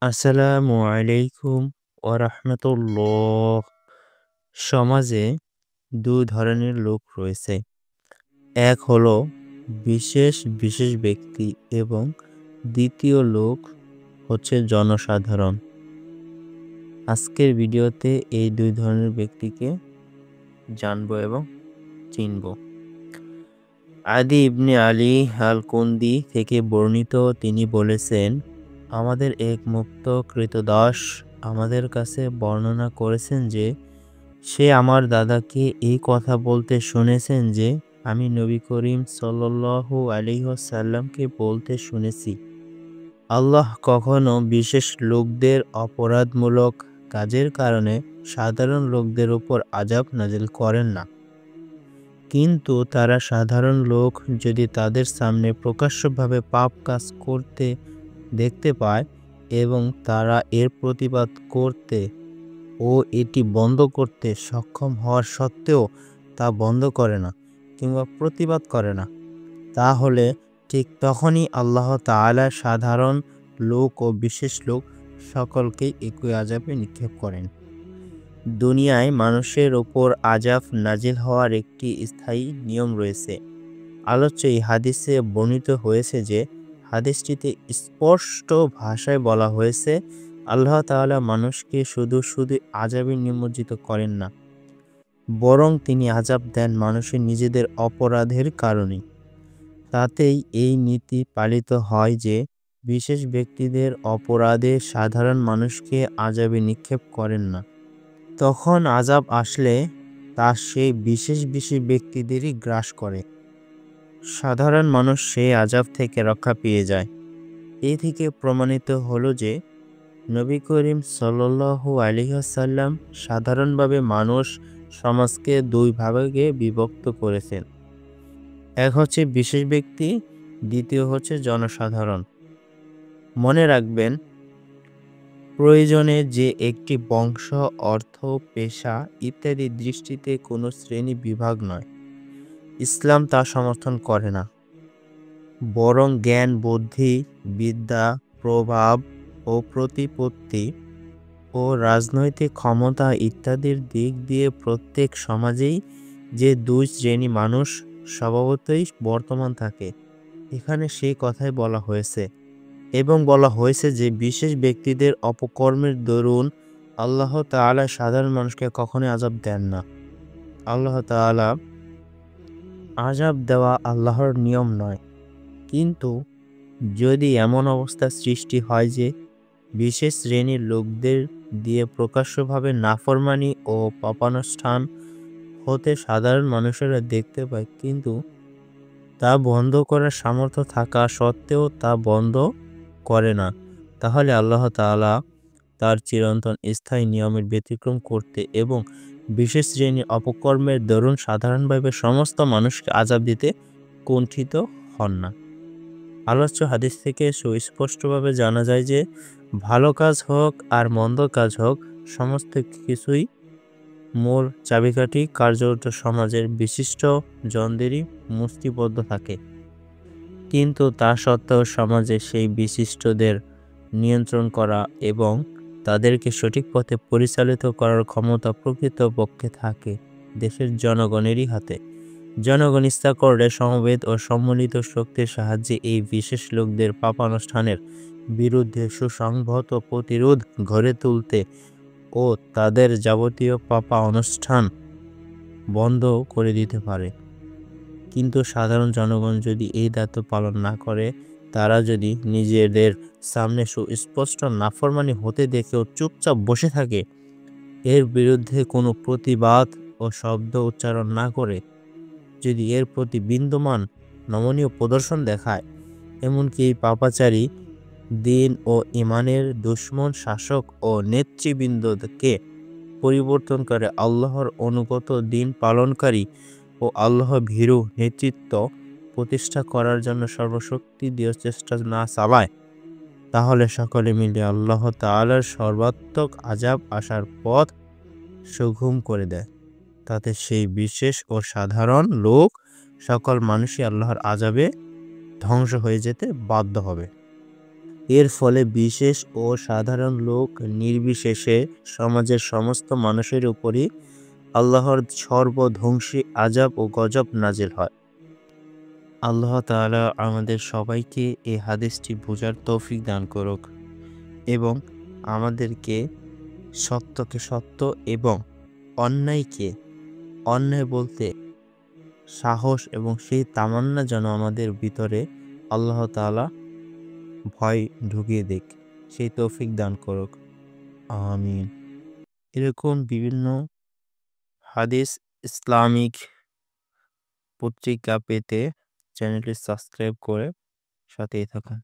আসসালামু আলাইকুম ওয়া রাহমাতুল্লাহ। সমাজে ২ ধরনের লোক রয়েছে। এক হলো বিশেষ ব্যক্তি এবং দ্বিতীয় লোক হচ্ছে জনসাধারণ। আজকের ভিডিওতে এই ২ ধরনের ব্যক্তিকে জানবো এবং চিনব। আদি ইবনে আলী আল-কুন্দি থেকে বর্ণিত, তিনি বলেছেন, আমাদের এক মুক্ত ক্রীতদাস আমাদের কাছে বর্ণনা করেছেন যে সে আমার দাদাকে এই কথা বলতে শুনেছেন যে আমি নবী করিম সাল্লাল্লাহু আলাইহি ওয়াসাল্লামকে বলতে শুনেছি, আল্লাহ কখনো বিশেষ লোকদের অপরাধমূলক কাজের কারণে সাধারণ লোকদের উপর আযাব নাযিল করেন না। কিন্তু তারা সাধারণ লোক যদি তাদের সামনে প্রকাশ্যভাবে পাপ কাজ করতে দেখতে পায় এবং তারা এর প্রতিবাদ করতে ও এটি বন্ধ করতে সক্ষম হওয়ার সত্ত্বেও তা বন্ধ করে না কিংবা প্রতিবাদ করে না, তাহলে ঠিক তখনই আল্লাহ তাআলা সাধারণ লোক ও বিশেষ লোক সকলকেই একই আযাবে নিক্ষেপ করেন। দুনিয়ায় মানুষের ওপর আযাব নাজিল হওয়ার একটি স্থায়ী নিয়ম রয়েছে। আলোচ্য এই হাদিসে বর্ণিত হয়েছে যে হাদিসটিতে স্পষ্ট ভাষায় বলা হয়েছে, আল্লাহ তাআলা মানুষকে শুধু আযাবে নিমজ্জিত করেন না, বরং তিনি আযাব দেন মানুষের নিজেদের অপরাধের কারণে। তাতেই এই নীতি পালিত হয় যে বিশেষ ব্যক্তিদের অপরাধে সাধারণ মানুষকে আযাবে নিক্ষেপ করেন না। তখন আযাব আসলে তা সেই বিশেষ ব্যক্তিদেরই গ্রাস করে। সাধারণ মানুষ সেই আযাব থেকে রক্ষা পেয়ে যায়। এ থেকে প্রমাণিত হলো যে নবী করিম সাল্লাল্লাহু আলাইহি ওয়াসাল্লাম সাধারণভাবে মানুষ সমাজকে ২ ভাগে বিভক্ত করেছেন। এক হচ্ছে বিশেষ ব্যক্তি, দ্বিতীয় হচ্ছে জনসাধারণ। মনে রাখবেন, প্রয়োজনে যে একটি বংশ, অর্থ, পেশা ইত্যাদি দৃষ্টিতে কোনো শ্রেণী বিভাগ নয়, ইসলাম তা সমর্থন করে না। বরং জ্ঞান, বুদ্ধি, বিদ্যা, প্রভাব ও প্রতিপত্তি ও রাজনৈতিক ক্ষমতা ইত্যাদির দিক দিয়ে প্রত্যেক সমাজেই যে ২ শ্রেণী মানুষ স্বভাবতই বর্তমান থাকে, এখানে সেই কথাই বলা হয়েছে। এবং বলা হয়েছে যে বিশেষ ব্যক্তিদের অপকর্মের দরুন আল্লাহ তাআলা সাধারণ মানুষকে কখনোই আযাব দেন না। আল্লাহ তাআলা আযাব দেওয়া আল্লাহর নিয়ম নয়। কিন্তু যদি এমন অবস্থা সৃষ্টি হয় যে বিশেষ শ্রেণীর লোকদের দিয়ে প্রকাশ্যভাবে নাফরমানি ও পাপানুষ্ঠান হতে সাধারণ মানুষেরা দেখতে পায়, কিন্তু তা বন্ধ করার সামর্থ্য থাকা সত্ত্বেও তা বন্ধ করে না, তাহলে আল্লাহ তাআলা তার চিরন্তন স্থায়ী নিয়মের ব্যতিক্রম করতে এবং বিশেষ শ্রেণীর অপকর্মের দরুন সাধারণভাবে সমস্ত মানুষকে আযাব দিতে কুণ্ঠিত হন না। আলোচ্য হাদিস থেকে সুস্পষ্টভাবে জানা যায় যে ভালো কাজ হোক আর মন্দ কাজ হোক, সমস্ত কিছুই মূল চাবিকাঠি কার্যত সমাজের বিশিষ্ট জনদেরই মুষ্টিবদ্ধ থাকে। কিন্তু তা সত্ত্বেও সমাজে সেই বিশিষ্টদের নিয়ন্ত্রণ করা এবং তাদেরকে সঠিক পথে পরিচালিত করার ক্ষমতা প্রকৃতপক্ষে থাকে দেশের জনগণেরই হাতে। জনগণ ইচ্ছা করলে সমবেত ও সম্মিলিত শক্তির সাহায্যে এই বিশেষ লোকদের পাপানুষ্ঠানের বিরুদ্ধে সুসংহত প্রতিরোধ গড়ে তুলতে ও তাদের যাবতীয় পাপা অনুষ্ঠান বন্ধ করে দিতে পারে। কিন্তু সাধারণ জনগণ যদি এই দায়িত্ব পালন না করে, তারা যদি নিজেদের সামনে সুস্পষ্ট নাফরমানি হতে দেখেও চুপচাপ বসে থাকে, এর বিরুদ্ধে কোনো প্রতিবাদ ও শব্দ উচ্চারণ না করে, যদি এর প্রতি বিন্দুমান নমনীয় প্রদর্শন দেখায়, এমনকি এই পাপাচারী দিন ও ইমানের দুশমন শাসক ও নেতৃবৃন্দকে পরিবর্তন করে আল্লাহর অনুগত দিন পালনকারী ও আল্লাহ ভীরু নেতৃত্ব প্রতিষ্ঠা করার জন্য সর্বশক্তি দিয়ে চেষ্টা না চালায়, তাহলে সকলে মিলে আল্লাহ তাআলার সর্বাত্মক আযাব আসার পথ সুগম করে দেয়। তাতে সেই বিশেষ ও সাধারণ লোক সকল মানুষই আল্লাহর আযাবে ধ্বংস হয়ে যেতে বাধ্য হবে। এর ফলে বিশেষ ও সাধারণ লোক নির্বিশেষে সমাজের সমস্ত মানুষের উপরই আল্লাহর সর্বধ্বংসী আযাব ও গজব নাজিল হয়। আল্লাহ তাআলা আমাদের সবাইকে এই হাদিসটি বোঝার তৌফিক দান করুক এবং আমাদেরকে সত্যকে সত্য এবং অন্যায়কে অন্যায় বলতে সাহস এবং সেই তামান্না যেন আমাদের ভিতরে আল্লাহ তাআলা ভয় ঢুকিয়ে দিক, সেই তৌফিক দান করুক। আমিন। এরকম বিভিন্ন হাদিস ইসলামিক পত্রিকা পেতে চ্যানেলটি সাবস্ক্রাইব করে সাথেই থাকুন।